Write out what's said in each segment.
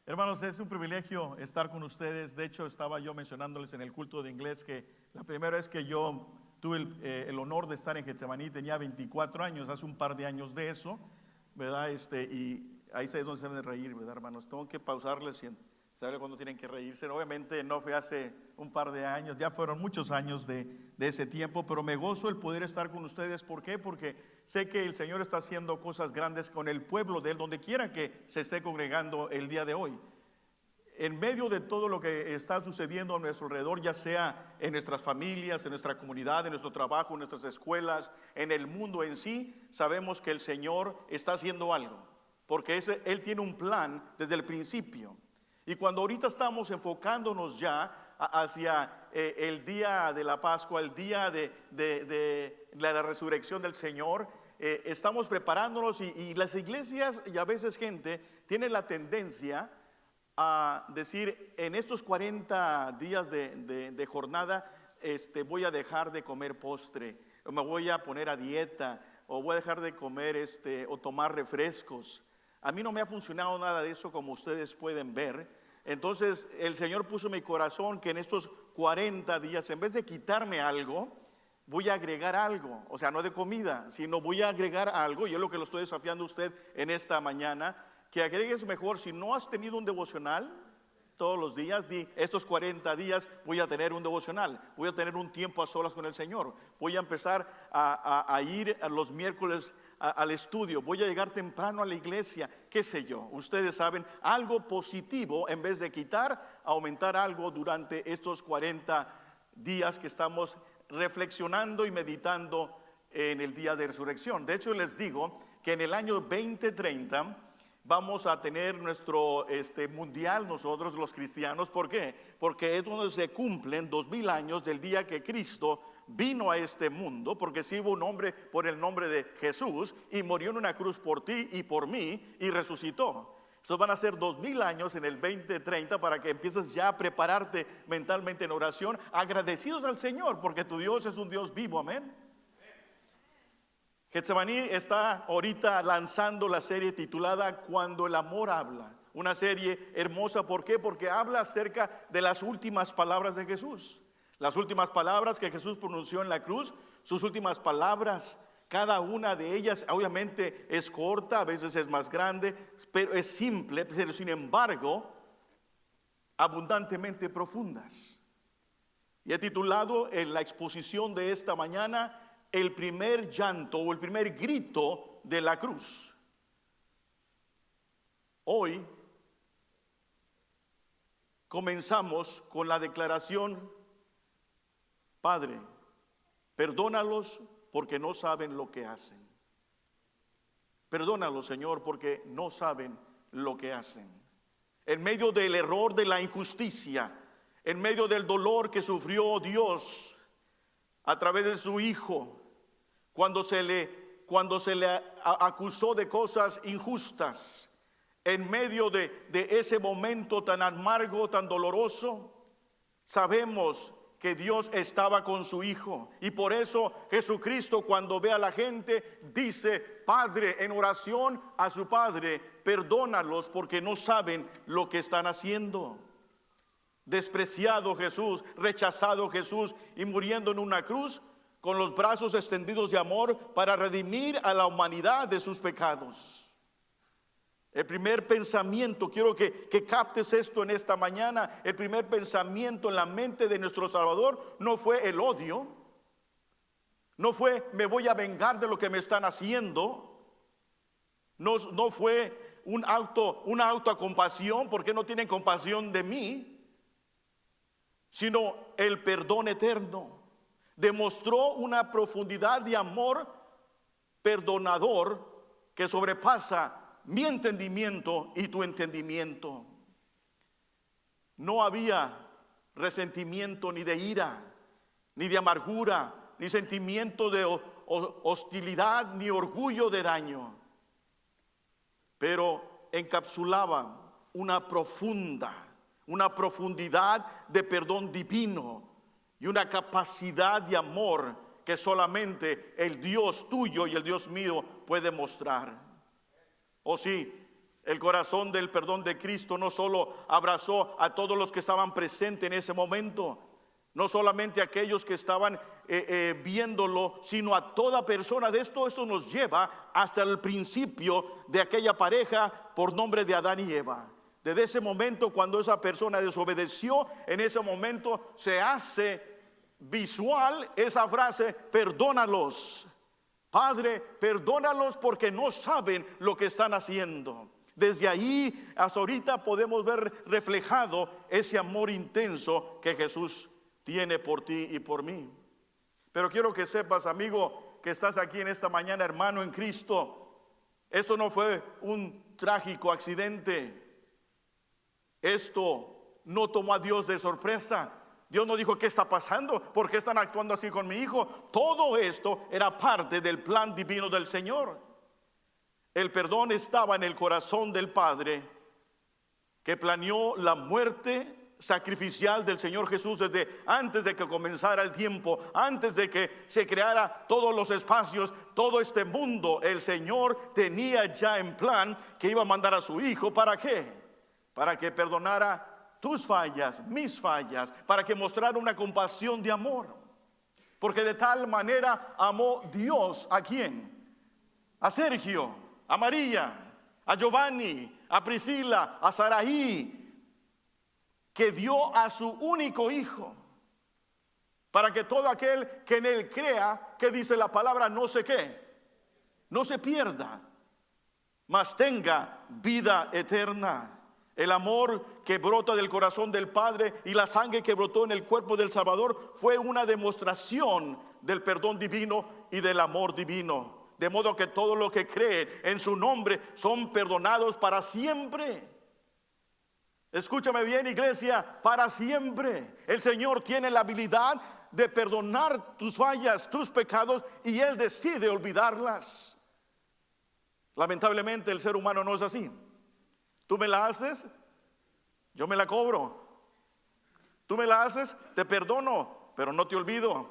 Hermanos, es un privilegio estar con ustedes. De hecho, estaba yo mencionándoles en el culto de inglés que la primera vez que yo tuve el honor de estar en Getsemaní tenía 24 años, hace un par de años de eso, ¿verdad? Y ahí es donde se deben de reír, ¿verdad, hermanos? Tengo que pausarles y saber cuándo tienen que reírse. Obviamente no fue hace un par de años, ya fueron muchos años de ese tiempo, pero me gozo el poder estar con ustedes. ¿Por qué? Porque sé que el Señor está haciendo cosas grandes con el pueblo de Él, donde quiera que se esté congregando el día de hoy. En medio de todo lo que está sucediendo a nuestro alrededor, ya sea en nuestras familias, en nuestra comunidad, en nuestro trabajo, en nuestras escuelas, en el mundo en sí, sabemos que el Señor está haciendo algo, porque Él tiene un plan desde el principio. Y cuando ahorita estamos enfocándonos ya hacia el día de la Pascua, el día de la resurrección del Señor, estamos preparándonos y las iglesias y a veces gente tiene la tendencia a decir: en estos 40 días de jornada voy a dejar de comer postre, o me voy a poner a dieta, o voy a dejar de comer o tomar refrescos. A mí no me ha funcionado nada de eso, como ustedes pueden ver. Entonces el Señor puso en mi corazón que en estos 40 días, en vez de quitarme algo, voy a agregar algo. O sea, no de comida, sino voy a agregar algo. Y es lo que lo estoy desafiando a usted en esta mañana, que agregues mejor. Si no has tenido un devocional todos los días, di: estos 40 días voy a tener un devocional, voy a tener un tiempo a solas con el Señor, voy a empezar a ir a los miércoles al estudio, voy a llegar temprano a la iglesia, qué sé yo. Ustedes saben, algo positivo en vez de quitar, aumentar algo durante estos 40 días que estamos reflexionando y meditando en el día de resurrección. De hecho, les digo que en el año 2030 vamos a tener nuestro mundial nosotros los cristianos. ¿Por qué? Porque es donde se cumplen 2000 años del día que Cristo vino a este mundo, porque sí hubo un hombre por el nombre de Jesús y murió en una cruz por ti y por mí y resucitó. Estos van a ser 2000 años en el 2030, para que empieces ya a prepararte mentalmente en oración, agradecidos al Señor, porque tu Dios es un Dios vivo, amén. Getsemaní está ahorita lanzando la serie titulada Cuando el amor habla. Una serie hermosa, ¿por qué? Porque habla acerca de las últimas palabras de Jesús. Las últimas palabras que Jesús pronunció en la cruz, sus últimas palabras, cada una de ellas obviamente es corta, a veces es más grande, pero es simple, pero sin embargo abundantemente profundas. Y he titulado en la exposición de esta mañana: el primer llanto o el primer grito de la cruz. Hoy comenzamos con la declaración: Padre, perdónalos porque no saben lo que hacen. Perdónalos, Señor, porque no saben lo que hacen. En medio del error, de la injusticia, en medio del dolor que sufrió Dios a través de su Hijo, cuando se le acusó de cosas injustas, en medio de ese momento tan amargo, tan doloroso, sabemos que Dios estaba con su Hijo. Y por eso Jesucristo, cuando ve a la gente, dice: Padre, en oración a su Padre, perdónalos porque no saben lo que están haciendo. Despreciado Jesús, rechazado Jesús, y muriendo en una cruz con los brazos extendidos de amor para redimir a la humanidad de sus pecados. El primer pensamiento, quiero que captes esto en esta mañana. El primer pensamiento en la mente de nuestro Salvador no fue el odio, no fue: me voy a vengar de lo que me están haciendo, no fue una autocompasión, ¿por qué no tienen compasión de mí?, sino el perdón eterno. Demostró una profundidad de amor perdonador que sobrepasa mi entendimiento y tu entendimiento. No había resentimiento, ni de ira, ni de amargura, ni sentimiento de hostilidad, ni orgullo de daño, pero encapsulaba una profundidad de perdón divino y una capacidad de amor que solamente el Dios tuyo y el Dios mío puede mostrar. Oh sí, El corazón del perdón de Cristo no solo abrazó a todos los que estaban presentes en ese momento, no solamente a aquellos que estaban viéndolo, sino a toda persona. De esto nos lleva hasta el principio de aquella pareja por nombre de Adán y Eva. Desde ese momento, cuando esa persona desobedeció, en ese momento se hace visual esa frase: perdónalos, Padre, perdónalos porque no saben lo que están haciendo. Desde ahí hasta ahorita podemos ver reflejado ese amor intenso que Jesús tiene por ti y por mí. Pero quiero que sepas, amigo, que estás aquí en esta mañana, hermano en Cristo, esto no fue un trágico accidente. Esto no tomó a Dios de sorpresa. Dios no dijo: ¿qué está pasando? ¿Por qué están actuando así con mi hijo? Todo esto era parte del plan divino del Señor. El perdón estaba en el corazón del Padre, que planeó la muerte sacrificial del Señor Jesús desde antes de que comenzara el tiempo, antes de que se creara todos los espacios, todo este mundo. El Señor tenía ya en plan que iba a mandar a su Hijo. ¿Para qué? Para que perdonara tus fallas, mis fallas, para que mostrara una compasión de amor. Porque de tal manera amó Dios, ¿a quién? A Sergio, a María, a Giovanni, a Priscila, a Saraí, que dio a su único hijo, para que todo aquel que en él crea, que dice la palabra, no se pierda, mas tenga vida eterna. El amor que brota del corazón del Padre y la sangre que brotó en el cuerpo del Salvador fue una demostración del perdón divino y del amor divino. De modo que todos los que creen en su nombre son perdonados para siempre. Escúchame bien, iglesia, para siempre. El Señor tiene la habilidad de perdonar tus fallas, tus pecados, y Él decide olvidarlas. Lamentablemente el ser humano no es así. Tú me la haces, yo me la cobro. Tú me la haces, te perdono, pero no te olvido.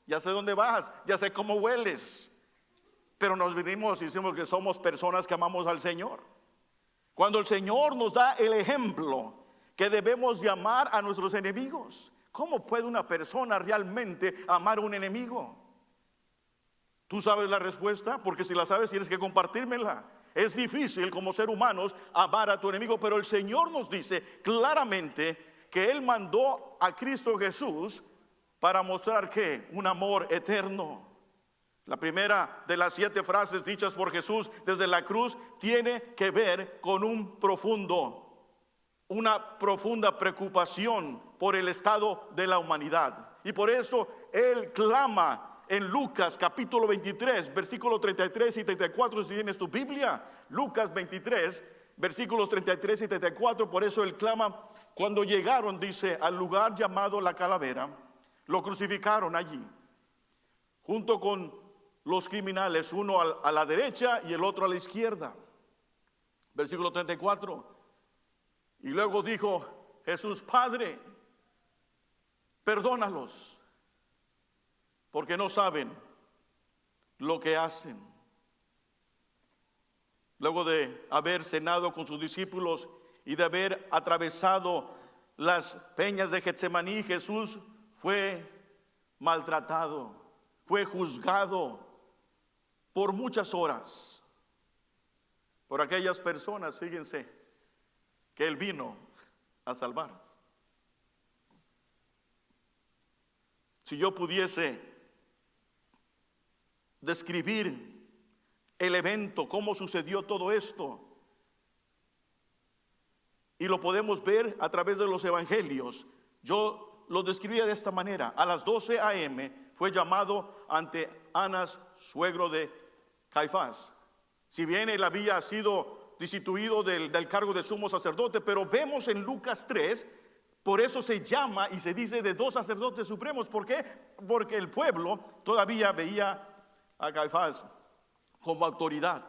Ya sé dónde vas, ya sé cómo hueles. Pero nos vinimos y decimos que somos personas que amamos al Señor. Cuando el Señor nos da el ejemplo que debemos de amar a nuestros enemigos. ¿Cómo puede una persona realmente amar a un enemigo? ¿Tú sabes la respuesta? Porque si la sabes tienes que compartírmela. Es difícil como ser humanos amar a tu enemigo, pero el Señor nos dice claramente que Él mandó a Cristo Jesús para mostrar que un amor eterno. La primera de las 7 frases dichas por Jesús desde la cruz tiene que ver con una profunda preocupación por el estado de la humanidad. Y por eso Él clama en Lucas capítulo 23, versículos 33 y 34, si tienes tu Biblia, Lucas 23, versículos 33 y 34, por eso Él clama. Cuando llegaron, dice, al lugar llamado La Calavera, lo crucificaron allí, junto con los criminales, uno a la derecha y el otro a la izquierda. Versículo 34. Y luego dijo Jesús: Padre, perdónalos, porque no saben lo que hacen. Luego de haber cenado con sus discípulos y de haber atravesado las peñas de Getsemaní, Jesús fue maltratado, fue juzgado por muchas horas por aquellas personas, fíjense, que Él vino a salvar. Si yo pudiese describir el evento, cómo sucedió todo esto, y lo podemos ver a través de los evangelios, yo lo describía de esta manera: a las 12 a.m. fue llamado ante Anás, suegro de Caifás. Si bien él había sido destituido del cargo de sumo sacerdote, pero vemos en Lucas 3, por eso se llama y se dice de 2 sacerdotes supremos. ¿Por qué? Porque el pueblo todavía veía a Caifás como autoridad.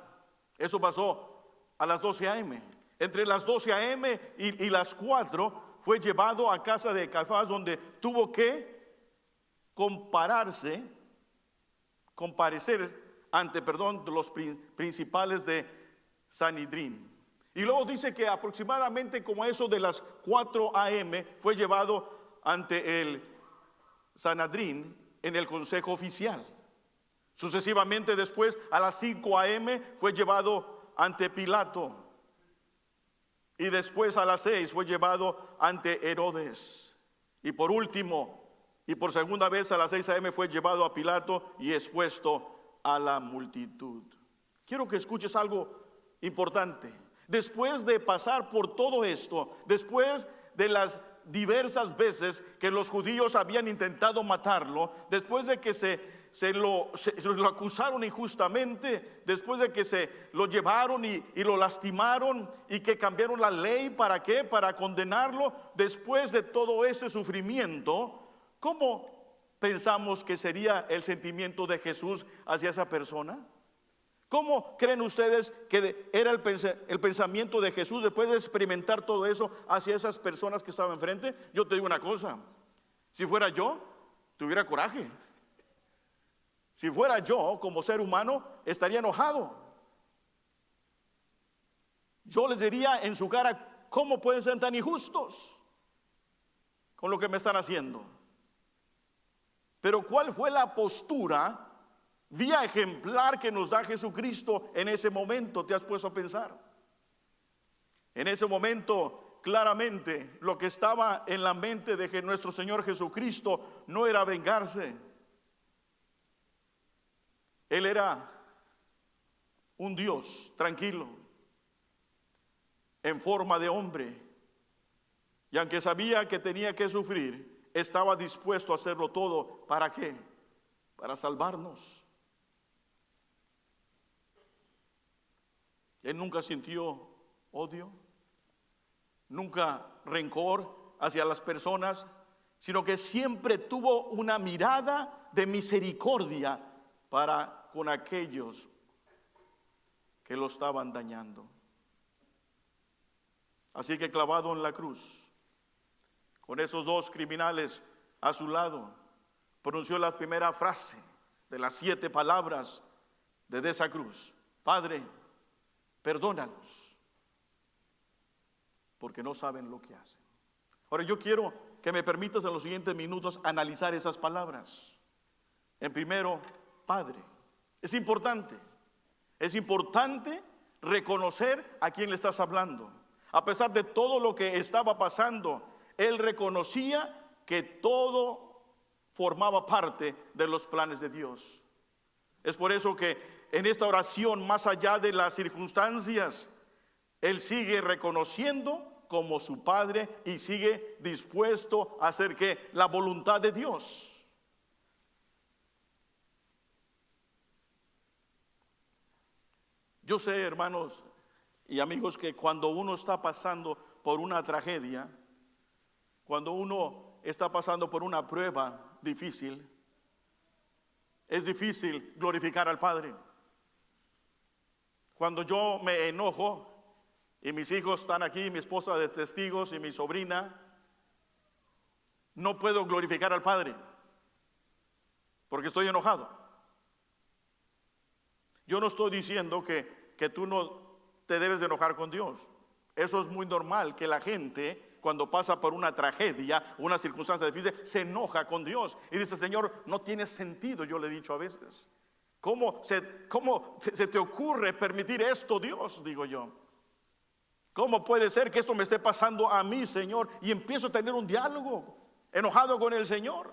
Eso pasó a las 12 a.m. Entre las 12 a.m. y las 4 fue llevado a casa de Caifás, donde tuvo que comparecer ante, los principales de Sanedrín. Y luego dice que aproximadamente como eso de las 4 a.m. fue llevado ante el Sanedrín en el consejo oficial. Sucesivamente después a las 5 a.m. fue llevado ante Pilato. Y después a las 6 fue llevado ante Herodes. Y por último, y por segunda vez a las 6 a.m. fue llevado a Pilato y expuesto a la multitud. Quiero que escuches algo importante. Después de pasar por todo esto, después de las diversas veces que los judíos habían intentado matarlo, después de que se lo acusaron injustamente, después de que se lo llevaron y lo lastimaron y que cambiaron la ley, ¿para qué? Para condenarlo. Después de todo ese sufrimiento, ¿cómo pensamos que sería el sentimiento de Jesús hacia esa persona? ¿Cómo creen ustedes que era el pensamiento de Jesús después de experimentar todo eso hacia esas personas que estaban enfrente? Yo te digo una cosa, si fuera yo, tuviera coraje. Si fuera yo como ser humano, estaría enojado. Yo les diría en su cara, ¿cómo pueden ser tan injustos con lo que me están haciendo? Pero ¿cuál fue la postura vía ejemplar que nos da Jesucristo en ese momento? ¿Te has puesto a pensar? En ese momento, claramente, lo que estaba en la mente de nuestro Señor Jesucristo no era vengarse. Él era un Dios tranquilo, en forma de hombre. Y aunque sabía que tenía que sufrir, estaba dispuesto a hacerlo todo. ¿Para qué? Para salvarnos. Él nunca sintió odio, nunca rencor hacia las personas, sino que siempre tuvo una mirada de misericordia para con aquellos que lo estaban dañando. Así que clavado en la cruz, con esos 2 criminales a su lado, pronunció la primera frase de las 7 palabras de esa cruz: Padre, perdónalos, porque no saben lo que hacen. Ahora yo quiero que me permitas en los siguientes minutos analizar esas palabras. En primero, Padre. Es importante reconocer a quién le estás hablando. A pesar de todo lo que estaba pasando, él reconocía que todo formaba parte de los planes de Dios. Es por eso que en esta oración, más allá de las circunstancias, él sigue reconociendo como su Padre y sigue dispuesto a hacer que la voluntad de Dios. Yo sé, hermanos y amigos, que cuando uno está pasando por una tragedia, cuando uno está pasando por una prueba difícil, es difícil glorificar al Padre. Cuando yo me enojo y mis hijos están aquí, mi esposa de testigos y mi sobrina, no puedo glorificar al Padre porque estoy enojado. Yo no estoy diciendo que tú no te debes de enojar con Dios. Eso es muy normal, que la gente cuando pasa por una tragedia, una circunstancia difícil, se enoja con Dios y dice: Señor, no tiene sentido. Yo le he dicho a veces, ¿cómo se te ocurre permitir esto, Dios? Digo yo, ¿cómo puede ser que esto me esté pasando a mí, Señor? Y empiezo a tener un diálogo enojado con el Señor.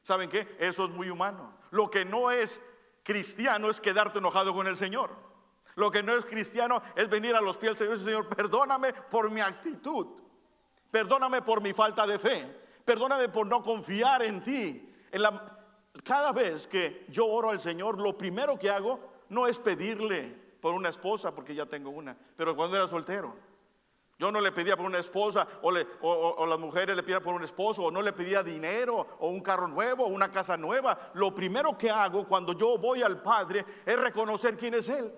¿Saben qué? Eso es muy humano. Lo que no es cristiano es quedarte enojado con el Señor. Lo que no es cristiano es venir a los pies del Señor y decir: Señor, perdóname por mi actitud, perdóname por mi falta de fe, perdóname por no confiar en ti. Cada vez que yo oro al Señor, lo primero que hago no es pedirle por una esposa, porque ya tengo una. Pero cuando era soltero, yo no le pedía por una esposa, o las mujeres le pidían por un esposo, o no le pedía dinero, o un carro nuevo, o una casa nueva. Lo primero que hago cuando yo voy al Padre es reconocer quién es Él.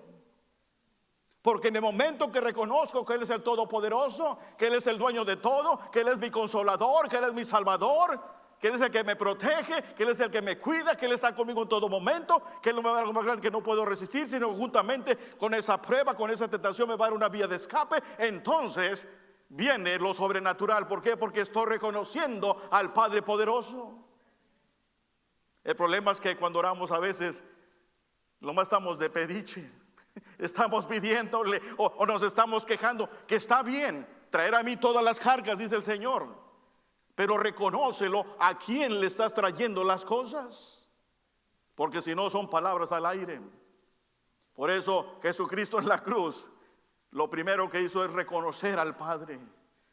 Porque en el momento que reconozco que Él es el Todopoderoso, que Él es el dueño de todo, que Él es mi consolador, que Él es mi salvador, que Él es el que me protege, que Él es el que me cuida, que Él está conmigo en todo momento, que Él no me va a dar algo más grande que no puedo resistir, sino que juntamente con esa prueba, con esa tentación me va a dar una vía de escape. Entonces viene lo sobrenatural. ¿Por qué? Porque estoy reconociendo al Padre poderoso. El problema es que cuando oramos a veces lo más estamos de pediche, estamos pidiéndole o nos estamos quejando, que está bien traer a mí todas las cargas, dice el Señor, pero reconócelo a quién le estás trayendo las cosas, porque si no son palabras al aire. Por eso Jesucristo en la cruz lo primero que hizo es reconocer al Padre.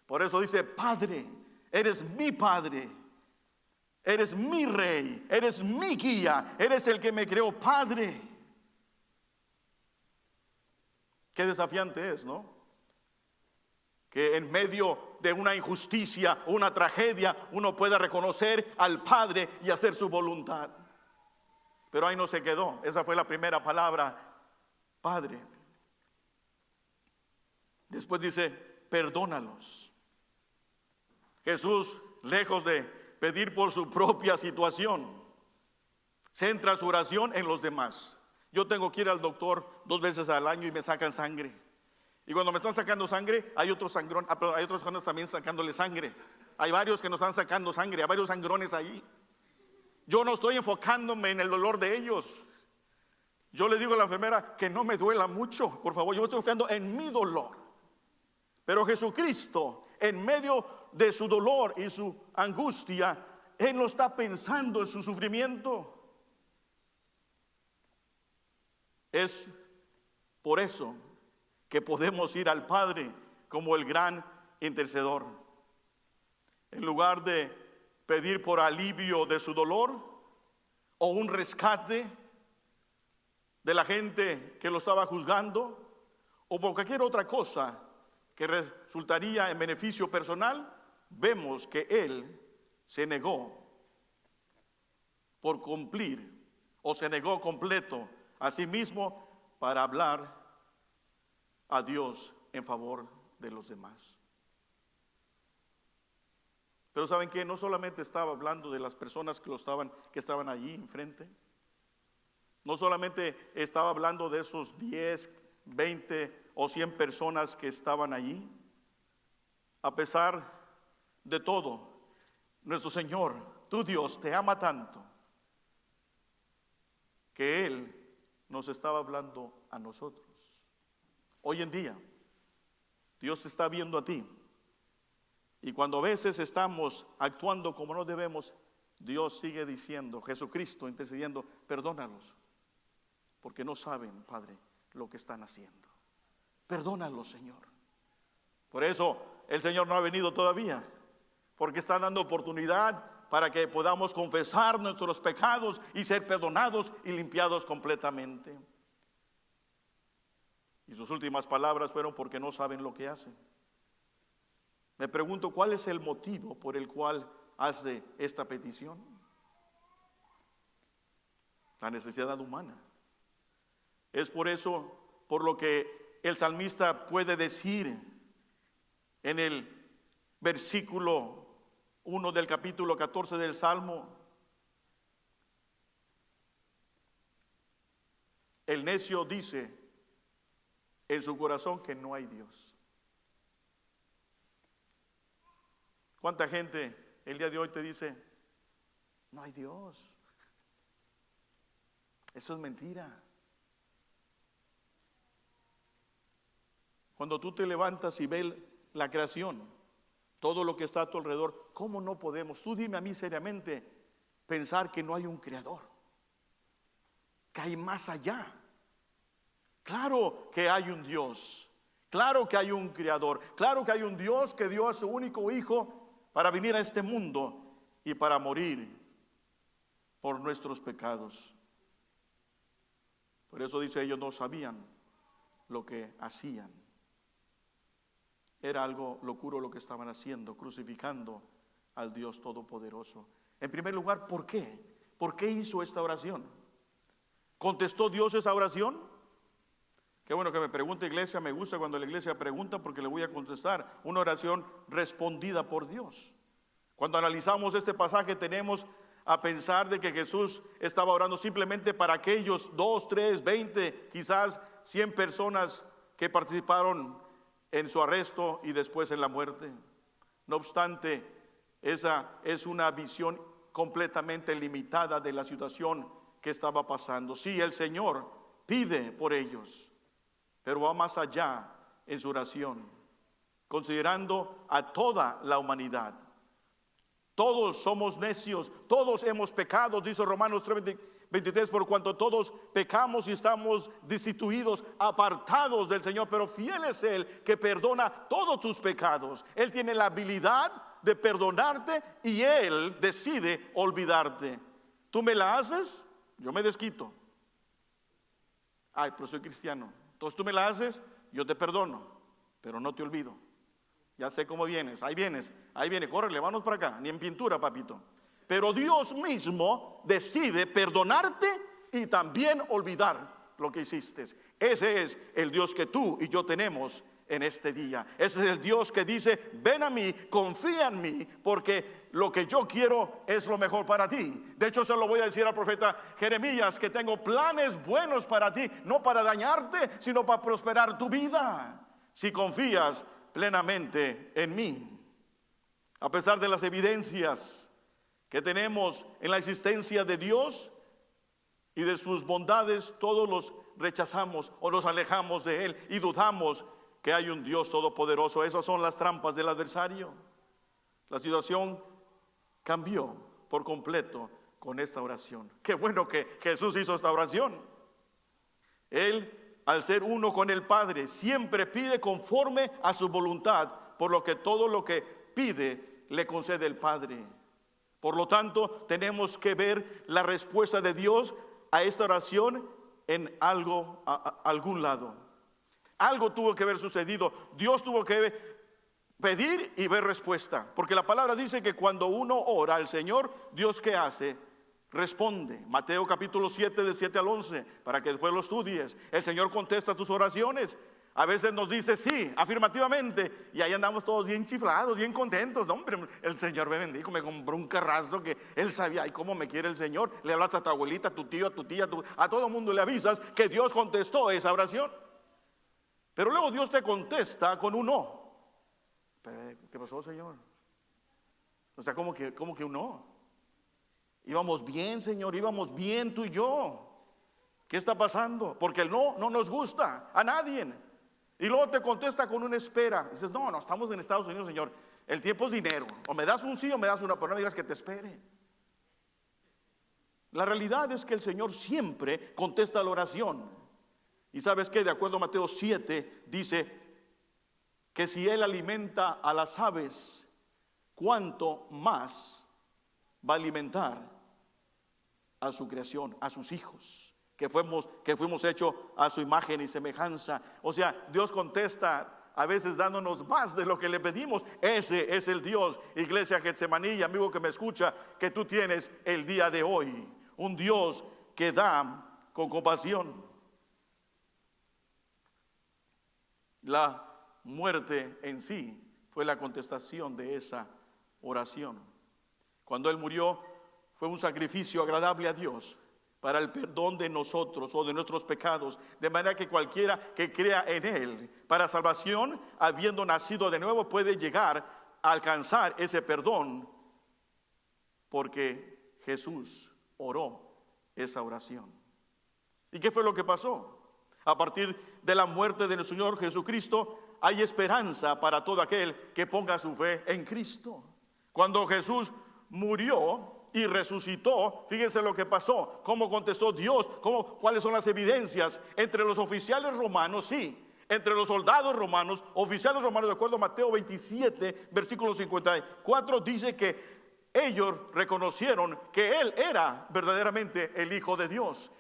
Por eso dice: Padre, eres mi Padre, eres mi Rey, eres mi guía, eres el que me creó, Padre. Qué desafiante es, ¿no? Que en medio de una injusticia, una tragedia, uno pueda reconocer al Padre y hacer su voluntad. Pero ahí no se quedó. Esa fue la primera palabra, Padre. Después dice: perdónalos. Jesús, lejos de pedir por su propia situación, centra su oración en los demás. Yo tengo que ir al doctor 2 veces al año y me sacan sangre. Y cuando me están sacando sangre, hay otros sangrón, hay otros sangrones también sacándole sangre. Hay varios que nos están sacando sangre, hay varios sangrones ahí. Yo no estoy enfocándome en el dolor de ellos. Yo le digo a la enfermera que no me duela mucho, por favor. Yo me estoy enfocando en mi dolor. Pero Jesucristo, en medio de su dolor y su angustia, Él no está pensando en su sufrimiento. Es por eso que podemos ir al Padre como el gran intercesor. En lugar de pedir por alivio de su dolor o un rescate de la gente que lo estaba juzgando, o por cualquier otra cosa que resultaría en beneficio personal, vemos que Él se negó por cumplir, o se negó completo a sí mismo para hablar a Dios en favor de los demás. Pero ¿saben qué? No solamente estaba hablando de las personas que estaban allí enfrente. No solamente estaba hablando de esos 10, 20 o 100 personas que estaban allí. A pesar de todo, nuestro Señor, tu Dios, te ama tanto que Él nos estaba hablando a nosotros. Hoy en día, Dios te está viendo a ti. Y cuando a veces estamos actuando como no debemos, Dios sigue diciendo, Jesucristo intercediendo: perdónalos, porque no saben, Padre, lo que están haciendo. Perdónalos, Señor. Por eso el Señor no ha venido todavía, porque está dando oportunidad para que podamos confesar nuestros pecados y ser perdonados y limpiados completamente. Y sus últimas palabras fueron: porque no saben lo que hacen. Me pregunto, ¿cuál es el motivo por el cual hace esta petición? La necesidad humana. Es por eso por lo que el salmista puede decir en el versículo 1 del capítulo 14 del Salmo: el necio dice en su corazón que no hay Dios. ¿Cuánta gente el día de hoy te dice: no hay Dios? Eso es mentira. Cuando tú te levantas y ves la creación, todo lo que está a tu alrededor, ¿cómo no podemos? Tú dime a mí seriamente, pensar que no hay un creador, que hay más allá. Claro que hay un Dios, claro que hay un creador, claro que hay un Dios que dio a su único hijo para venir a este mundo y para morir por nuestros pecados. Por eso dice, ellos no sabían lo que hacían. Era algo locuro lo que estaban haciendo, crucificando al Dios Todopoderoso. En primer lugar, ¿por qué? ¿Por qué hizo esta oración? ¿Contestó Dios esa oración? Qué bueno que me pregunte, iglesia. Me gusta cuando la iglesia pregunta, porque le voy a contestar. Una oración respondida por Dios. Cuando analizamos este pasaje tenemos a pensar de que Jesús estaba orando simplemente para aquellos 2, 3, 20, quizás 100 personas que participaron en su arresto y después en la muerte. No obstante, esa es una visión completamente limitada de la situación que estaba pasando. Sí, el Señor pide por ellos, pero va más allá en su oración, considerando a toda la humanidad. Todos somos necios, todos hemos pecado, dice Romanos 3:23, por cuanto todos pecamos y estamos destituidos, apartados del Señor, pero fiel es Él que perdona todos tus pecados. Él tiene la habilidad de perdonarte y Él decide olvidarte. ¿Tú me la haces? Yo me desquito. Ay, pero soy cristiano. Entonces tú me la haces, yo te perdono, pero no te olvido. Ya sé cómo vienes, ahí viene, córrele, vámonos para acá, ni en pintura, papito. Pero Dios mismo decide perdonarte y también olvidar lo que hiciste. Ese es el Dios que tú y yo tenemos en este día. Ese es el Dios que dice, ven a mí, confía en mí, porque lo que yo quiero es lo mejor para ti. De hecho, se lo voy a decir al profeta Jeremías, que tengo planes buenos para ti, no para dañarte, sino para prosperar tu vida. Si confías plenamente en mí. A pesar de las evidencias que tenemos en la existencia de Dios y de sus bondades, todos los rechazamos o nos alejamos de Él y dudamos que hay un Dios todopoderoso. Esas son las trampas del adversario. La situación cambió por completo con esta oración. Qué bueno que Jesús hizo esta oración. Él, al ser uno con el Padre, siempre pide conforme a su voluntad, por lo que todo lo que pide le concede el Padre. Por lo tanto, tenemos que ver la respuesta de Dios a esta oración en algún lado. Algo tuvo que haber sucedido. Dios tuvo que pedir y ver respuesta, porque la palabra dice que cuando uno ora al Señor, Dios ¿qué hace? Responde. Mateo capítulo 7 de 7 al 11, para que después lo estudies. El Señor contesta tus oraciones. A veces nos dice sí, afirmativamente, y ahí andamos todos bien chiflados, bien contentos. No, hombre, el Señor me bendijo, me compró un carrazo que Él sabía, ay, cómo me quiere el Señor. Le hablas a tu abuelita, a tu tío, a tu tía, a todo el mundo le avisas que Dios contestó esa oración. Pero luego Dios te contesta con un no. Pero, ¿qué pasó, Señor? O sea, ¿cómo que un no? Íbamos bien, Señor, íbamos bien tú y yo. ¿Qué está pasando? Porque el no nos gusta a nadie. Y luego te contesta con una espera. Dices, no, estamos en Estados Unidos, Señor. El tiempo es dinero. O me das un sí o me das una, pero no me digas que te espere. La realidad es que el Señor siempre contesta la oración. Y sabes que de acuerdo a Mateo 7 dice que si Él alimenta a las aves, ¿cuánto más va a alimentar a su creación, a sus hijos, que fuimos hechos a su imagen y semejanza? O sea, Dios contesta a veces dándonos más de lo que le pedimos. Ese es el Dios, iglesia Getsemaní, amigo que me escucha, que tú tienes el día de hoy. Un Dios que da con compasión. La muerte en sí fue la contestación de esa oración. Cuando Él murió, fue un sacrificio agradable a Dios para el perdón de nosotros o de nuestros pecados, de manera que cualquiera que crea en Él para salvación, habiendo nacido de nuevo, puede llegar a alcanzar ese perdón, porque Jesús oró esa oración. ¿Y qué fue lo que pasó? A partir de la muerte de nuestro Señor Jesucristo, hay esperanza para todo aquel que ponga su fe en Cristo. Cuando Jesús murió y resucitó, fíjense lo que pasó, cómo contestó Dios, cuáles son las evidencias. Entre los oficiales romanos, sí, entre los soldados romanos, oficiales romanos, de acuerdo a Mateo 27, versículo 54, dice que ellos reconocieron que Él era verdaderamente el Hijo de Dios.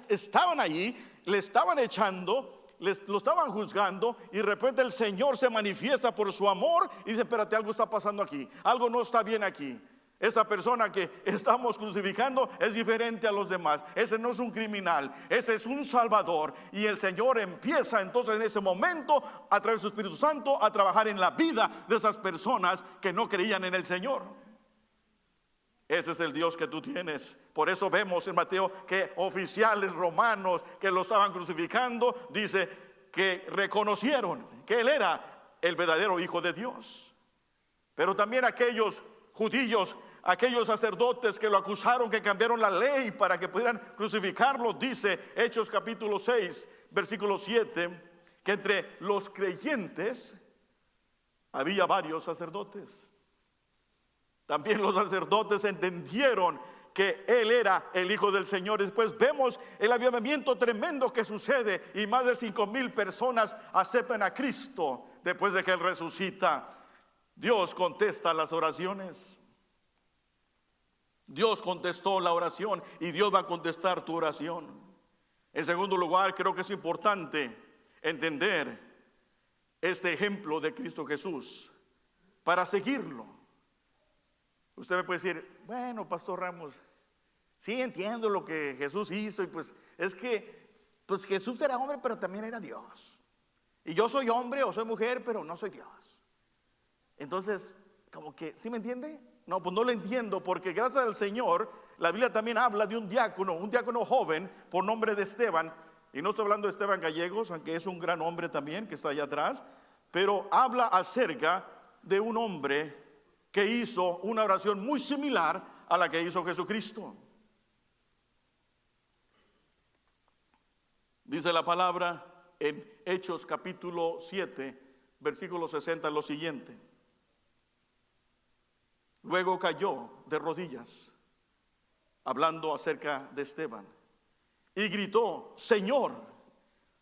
Estaban allí, le estaban echando, lo estaban juzgando, y de repente el Señor se manifiesta por su amor y dice, espérate, algo está pasando aquí, algo no está bien aquí. Esa persona que estamos crucificando es diferente a los demás. Ese no es un criminal, ese es un salvador. Y el Señor empieza entonces en ese momento, a través de su Espíritu Santo, a trabajar en la vida de esas personas que no creían en el Señor. Ese es el Dios que tú tienes. Por eso vemos en Mateo que oficiales romanos que lo estaban crucificando, dice que reconocieron que Él era el verdadero Hijo de Dios. Pero también aquellos judíos, aquellos sacerdotes que lo acusaron, que cambiaron la ley para que pudieran crucificarlo, dice Hechos capítulo 6, versículo 7, que entre los creyentes había varios sacerdotes. También los sacerdotes entendieron que Él era el Hijo del Señor. Después vemos el avivamiento tremendo que sucede y más de 5,000 personas aceptan a Cristo después de que Él resucita. Dios contesta las oraciones. Dios contestó la oración y Dios va a contestar tu oración. En segundo lugar, creo que es importante entender este ejemplo de Cristo Jesús para seguirlo. Usted me puede decir, bueno, Pastor Ramos, sí entiendo lo que Jesús hizo y pues es que pues Jesús era hombre pero también era Dios. Y yo soy hombre o soy mujer pero no soy Dios. Entonces, como que, ¿sí me entiende? No, pues no lo entiendo, porque gracias al Señor, la Biblia también habla de un diácono joven por nombre de Esteban. Y no estoy hablando de Esteban Gallegos, aunque es un gran hombre también que está allá atrás, pero habla acerca de un hombre que hizo una oración muy similar a la que hizo Jesucristo. Dice la palabra en Hechos capítulo 7, versículo 60, lo siguiente. Luego cayó de rodillas, hablando acerca de Esteban, y gritó, Señor,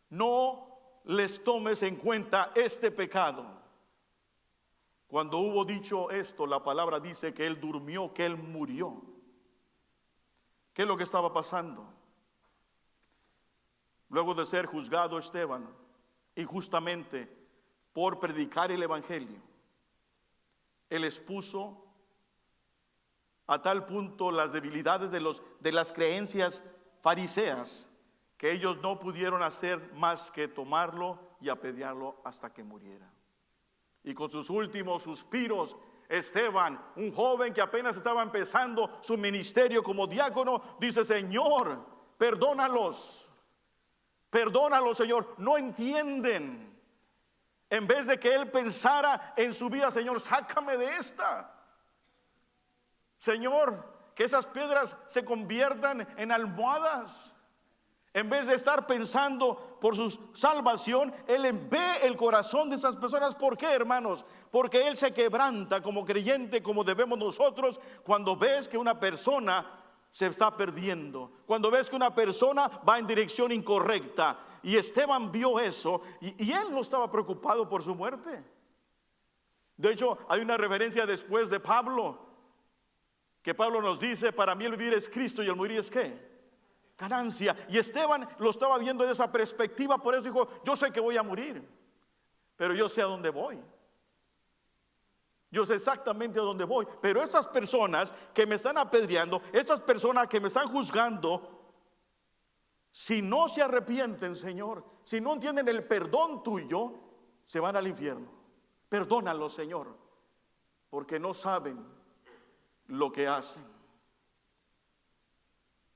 no les tomes en cuenta este pecado. Cuando hubo dicho esto, la palabra dice que él durmió, que él murió. ¿Qué es lo que estaba pasando? Luego de ser juzgado Esteban injustamente por predicar el evangelio, él expuso a tal punto las debilidades de las creencias fariseas que ellos no pudieron hacer más que tomarlo y apedrearlo hasta que muriera. Y con sus últimos suspiros, Esteban, un joven que apenas estaba empezando su ministerio como diácono, dice, Señor, perdónalos, Señor, no entienden. En vez de que él pensara en su vida, Señor, sácame de esta. Señor, que esas piedras se conviertan en almohadas. En vez de estar pensando por su salvación, Él ve el corazón de esas personas. ¿Por qué, hermanos? Porque Él se quebranta como creyente, como debemos nosotros, cuando ves que una persona se está perdiendo, cuando ves que una persona va en dirección incorrecta. Y Esteban vio eso y él no estaba preocupado por su muerte. De hecho, hay una referencia después de Pablo, que Pablo nos dice, para mí el vivir es Cristo y el morir es ¿qué? Ganancia. Y Esteban lo estaba viendo desde esa perspectiva, por eso dijo, yo sé que voy a morir, pero yo sé a dónde voy. Yo sé exactamente a dónde voy. Pero estas personas que me están apedreando, estas personas que me están juzgando, si no se arrepienten, Señor, si no entienden el perdón tuyo, se van al infierno. Perdónalos, Señor, porque no saben lo que hacen.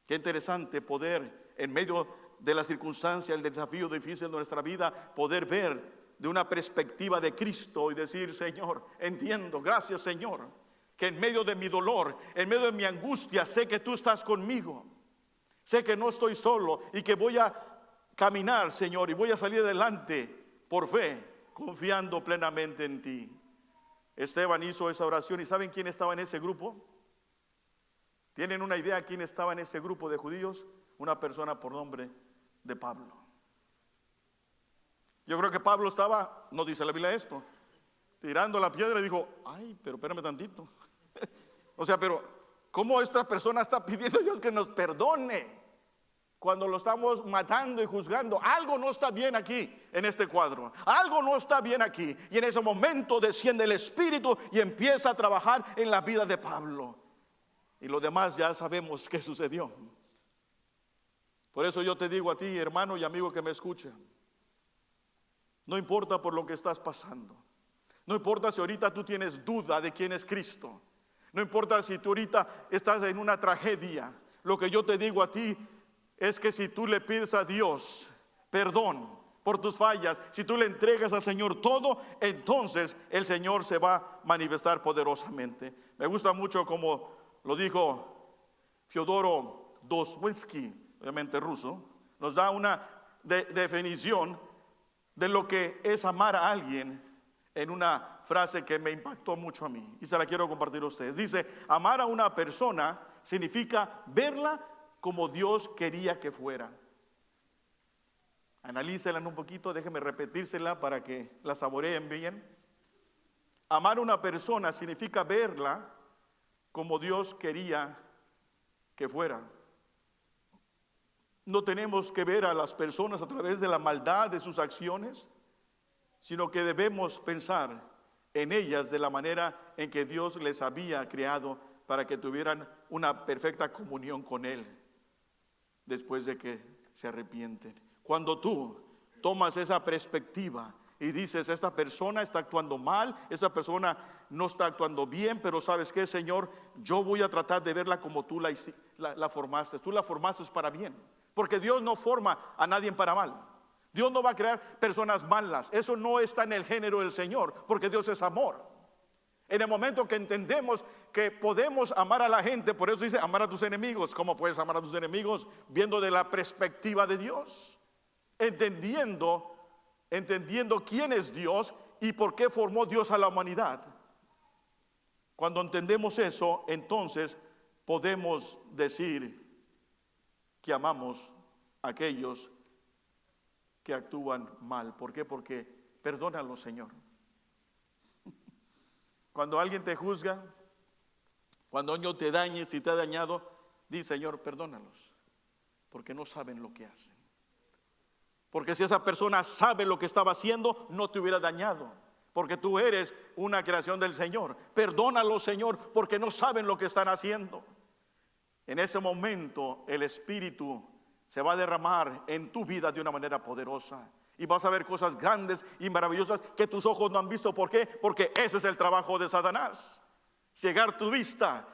Qué interesante poder, en medio de la circunstancia, el desafío difícil de nuestra vida, poder ver de una perspectiva de Cristo y decir, Señor, entiendo, gracias Señor, que en medio de mi dolor, en medio de mi angustia, sé que tú estás conmigo. Sé que no estoy solo y que voy a caminar, Señor, y voy a salir adelante por fe, confiando plenamente en ti. Esteban hizo esa oración y ¿saben quién estaba en ese grupo? ¿Tienen una idea quién estaba en ese grupo de judíos? Una persona por nombre de Pablo. Yo creo que Pablo estaba, no dice la Biblia esto, tirando la piedra y dijo, ay, pero espérame tantito. O sea, pero ¿cómo esta persona está pidiendo a Dios que nos perdone cuando lo estamos matando y juzgando? Algo no está bien aquí en este cuadro. Algo no está bien aquí. Y en ese momento desciende el Espíritu y empieza a trabajar en la vida de Pablo. Y lo demás ya sabemos qué sucedió. Por eso yo te digo a ti, hermano y amigo que me escucha, no importa por lo que estás pasando. No importa si ahorita tú tienes duda de quién es Cristo. No importa si tú ahorita estás en una tragedia. Lo que yo te digo a ti es que si tú le pides a Dios perdón por tus fallas, si tú le entregas al Señor todo, entonces el Señor se va a manifestar poderosamente. Me gusta mucho como lo dijo Fyodoro Dostoyevsky, obviamente ruso, nos da una definición de lo que es amar a alguien en una frase que me impactó mucho a mí y se la quiero compartir a ustedes. Dice: amar a una persona significa verla como Dios quería que fuera. Analícela un poquito, déjenme repetírsela para que la saboreen bien. Amar a una persona significa verla como Dios quería que fuera. No tenemos que ver a las personas a través de la maldad de sus acciones, sino que debemos pensar en ellas de la manera en que Dios les había creado para que tuvieran una perfecta comunión con Él después de que se arrepienten. Cuando tú tomas esa perspectiva y dices: esta persona está actuando mal, esa persona no está actuando bien, pero ¿sabes qué, Señor? Yo voy a tratar de verla como tú la formaste. Tú la formaste para bien, porque Dios no forma a nadie para mal. Dios no va a crear personas malas. Eso no está en el género del Señor, porque Dios es amor. En el momento que entendemos que podemos amar a la gente, por eso dice: amar a tus enemigos. ¿Cómo puedes amar a tus enemigos? Viendo de la perspectiva de Dios, entendiendo quién es Dios y por qué formó Dios a la humanidad. Cuando entendemos eso, entonces podemos decir que amamos a aquellos que actúan mal. ¿Por qué? Porque perdónalo, Señor. Cuando alguien te juzga, cuando alguien te dañe, si te ha dañado, di: Señor, perdónalos, porque no saben lo que hacen. Porque si esa persona sabe lo que estaba haciendo, no te hubiera dañado, porque tú eres una creación del Señor. Perdónalos, Señor, porque no saben lo que están haciendo. En ese momento el Espíritu se va a derramar en tu vida de una manera poderosa, y vas a ver cosas grandes y maravillosas que tus ojos no han visto. ¿Por qué? Porque ese es el trabajo de Satanás: cegar tu vista,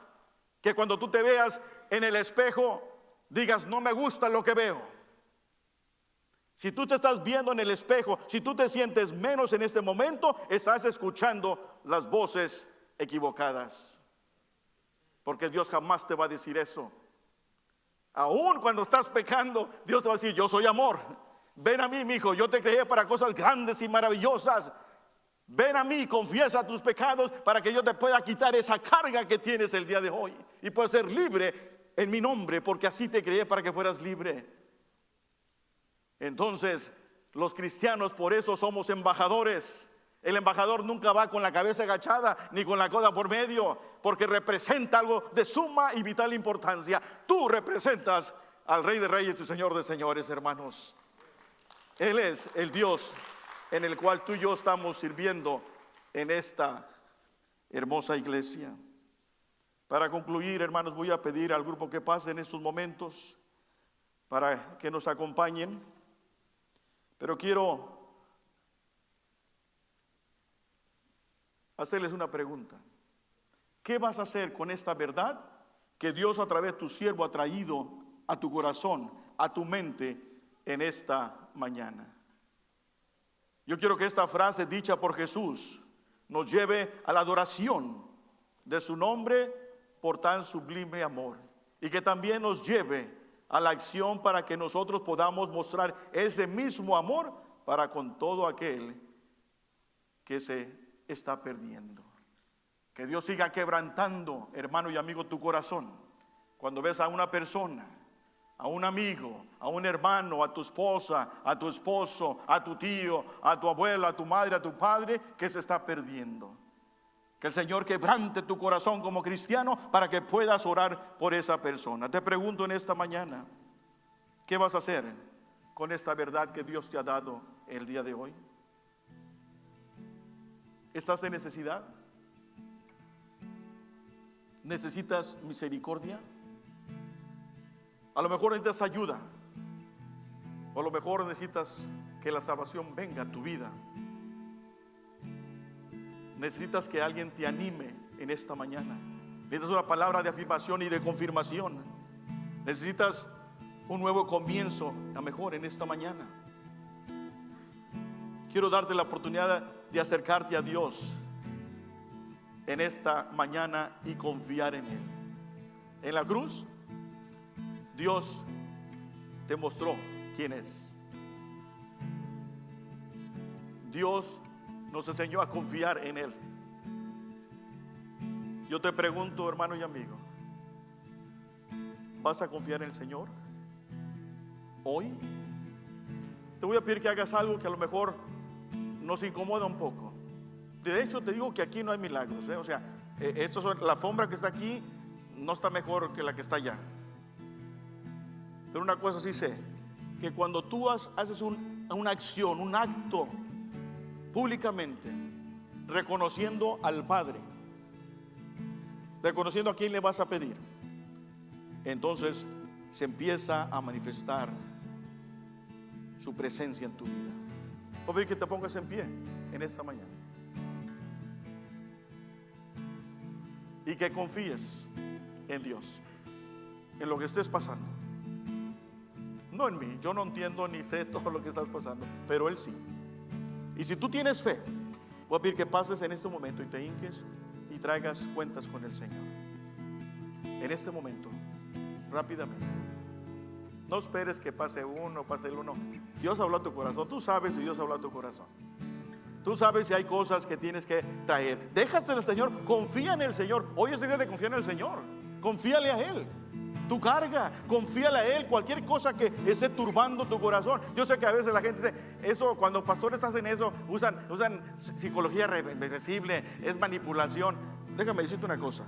que cuando tú te veas en el espejo digas: no me gusta lo que veo. Si tú te estás viendo en el espejo, si tú te sientes menos en este momento, estás escuchando las voces equivocadas, porque Dios jamás te va a decir eso. Aún cuando estás pecando, Dios te va a decir: yo soy amor. Ven a mí, mi hijo, yo te creé para cosas grandes y maravillosas. Ven a mí, confiesa tus pecados para que yo te pueda quitar esa carga que tienes el día de hoy y puedes ser libre en mi nombre, porque así te creé, para que fueras libre. Entonces, los cristianos por eso somos embajadores. El embajador nunca va con la cabeza agachada ni con la cola por medio, porque representa algo de suma y vital importancia. Tú representas al Rey de Reyes y Señor de Señores, hermanos. Él es el Dios en el cual tú y yo estamos sirviendo en esta hermosa iglesia. Para concluir, hermanos, voy a pedir al grupo que pase en estos momentos para que nos acompañen. Pero quiero hacerles una pregunta. ¿Qué vas a hacer con esta verdad que Dios a través de tu siervo ha traído a tu corazón, a tu mente en esta mañana? Yo quiero que esta frase dicha por Jesús nos lleve a la adoración de su nombre por tan sublime amor, y que también nos lleve a la acción para que nosotros podamos mostrar ese mismo amor para con todo aquel que se está perdiendo. Que Dios siga quebrantando, hermano y amigo, tu corazón cuando ves a una persona, a un amigo, a un hermano, a tu esposa, a tu esposo, a tu tío, a tu abuelo, a tu madre, a tu padre, que se está perdiendo. Que el Señor quebrante tu corazón como cristiano para que puedas orar por esa persona. Te pregunto en esta mañana, ¿qué vas a hacer con esta verdad que Dios te ha dado el día de hoy? ¿Estás en necesidad? ¿Necesitas misericordia? A lo mejor necesitas ayuda, o a lo mejor necesitas que la salvación venga a tu vida. Necesitas que alguien te anime en esta mañana. Necesitas una palabra de afirmación y de confirmación. Necesitas un nuevo comienzo, a mejor en esta mañana. Quiero darte la oportunidad de acercarte a Dios en esta mañana y confiar en Él. En la cruz, Dios te mostró quién es. Dios nos enseñó a confiar en Él. Yo te pregunto, hermano y amigo, ¿vas a confiar en el Señor hoy? Te voy a pedir que hagas algo que a lo mejor nos incomoda un poco. De hecho, te digo que aquí no hay milagros, O sea, la alfombra que está aquí no está mejor que la que está allá. Pero una cosa sí sé, que cuando tú haces una acción, un acto públicamente, reconociendo al Padre, reconociendo a quién le vas a pedir, entonces se empieza a manifestar su presencia en tu vida. Voy a pedir que te pongas en pie en esta mañana y que confíes en Dios, en lo que estés pasando. No en mí, yo no entiendo ni sé todo lo que estás pasando, pero Él sí. Y si tú tienes fe, voy a pedir que pases en este momento y te hinques y traigas cuentas con el Señor. En este momento, rápidamente. No esperes que pase uno, pase el uno. Dios habló a tu corazón. Tú sabes si Dios habló a tu corazón. Tú sabes si hay cosas que tienes que traer. Déjate al Señor, confía en el Señor. Hoy es el día de confiar en el Señor. Confíale a Él. Tu carga, confíale a Él. Cualquier cosa que esté turbando tu corazón. Yo sé que a veces la gente dice, eso, cuando pastores hacen eso, usan psicología reversible, es manipulación. Déjame decirte una cosa.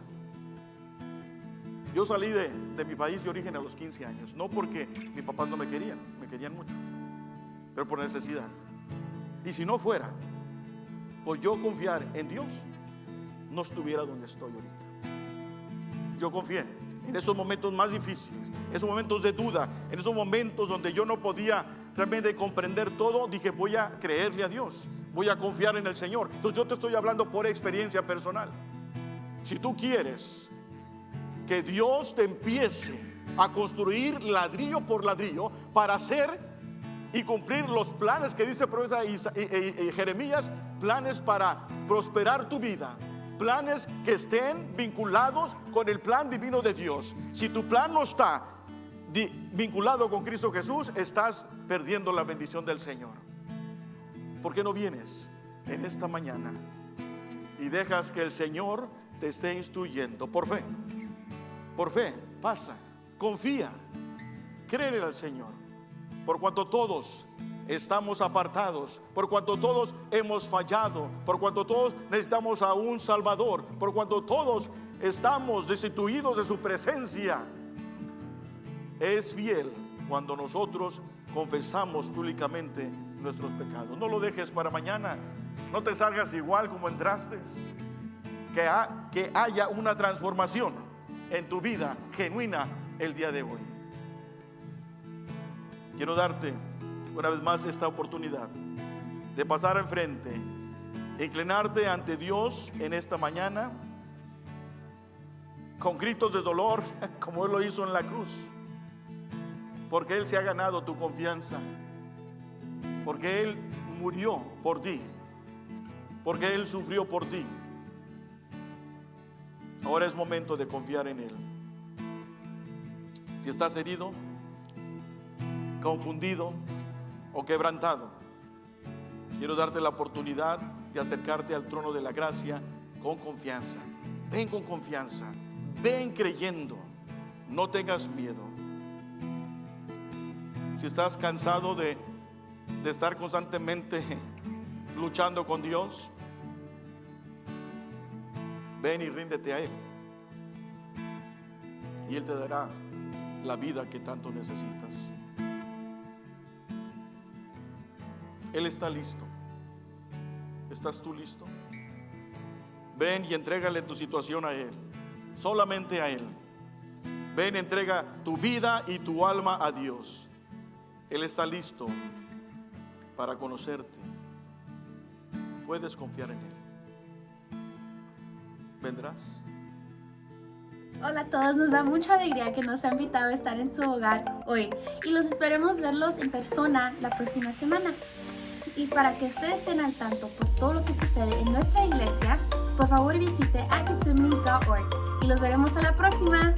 Yo salí de mi país de origen a los 15 años. No porque mis papás no me querían mucho, pero por necesidad. Y si no fuera por yo confiar en Dios, no estuviera donde estoy ahorita. Yo confié en esos momentos más difíciles, esos momentos de duda, en esos momentos donde yo no podía realmente comprender todo. Dije, voy a creerle a Dios, voy a confiar en el Señor. Entonces yo te estoy hablando por experiencia personal. Si tú quieres que Dios te empiece a construir ladrillo por ladrillo para hacer y cumplir los planes que dice el profeta Jeremías, planes para prosperar tu vida, planes que estén vinculados con el plan divino de Dios. Si tu plan no está vinculado con Cristo Jesús, estás perdiendo la bendición del Señor. ¿Por qué no vienes en esta mañana y dejas que el Señor te esté instruyendo por fe? Por fe, pasa, confía, créele al Señor. Por cuanto todos estamos apartados, por cuanto todos hemos fallado, por cuanto todos necesitamos a un Salvador, por cuanto todos estamos destituidos de su presencia, es fiel cuando nosotros confesamos públicamente nuestros pecados. No lo dejes para mañana, no te salgas igual como entraste. Que haya una transformación en tu vida genuina el día de hoy. Quiero darte una vez más esta oportunidad de pasar enfrente, inclinarte ante Dios en esta mañana con gritos de dolor, como Él lo hizo en la cruz, porque Él se ha ganado tu confianza, porque Él murió por ti, porque Él sufrió por ti. Ahora es momento de confiar en Él. Si estás herido, confundido o quebrantado, quiero darte la oportunidad de acercarte al trono de la gracia con confianza. Ven con confianza, ven creyendo, no tengas miedo. Si estás cansado de estar constantemente luchando con Dios, ven y ríndete a Él, y Él te dará la vida que tanto necesitas. Él está listo. ¿Estás tú listo? Ven y entrégale tu situación a Él, solamente a Él. Ven, entrega tu vida y tu alma a Dios. Él está listo para conocerte. Puedes confiar en Él. ¿Vendrás? Hola a todos, nos da mucha alegría que nos ha invitado a estar en su hogar hoy y los esperemos verlos en persona la próxima semana. Y para que ustedes estén al tanto por todo lo que sucede en nuestra iglesia, por favor visite atgethsemane.org y los veremos a la próxima.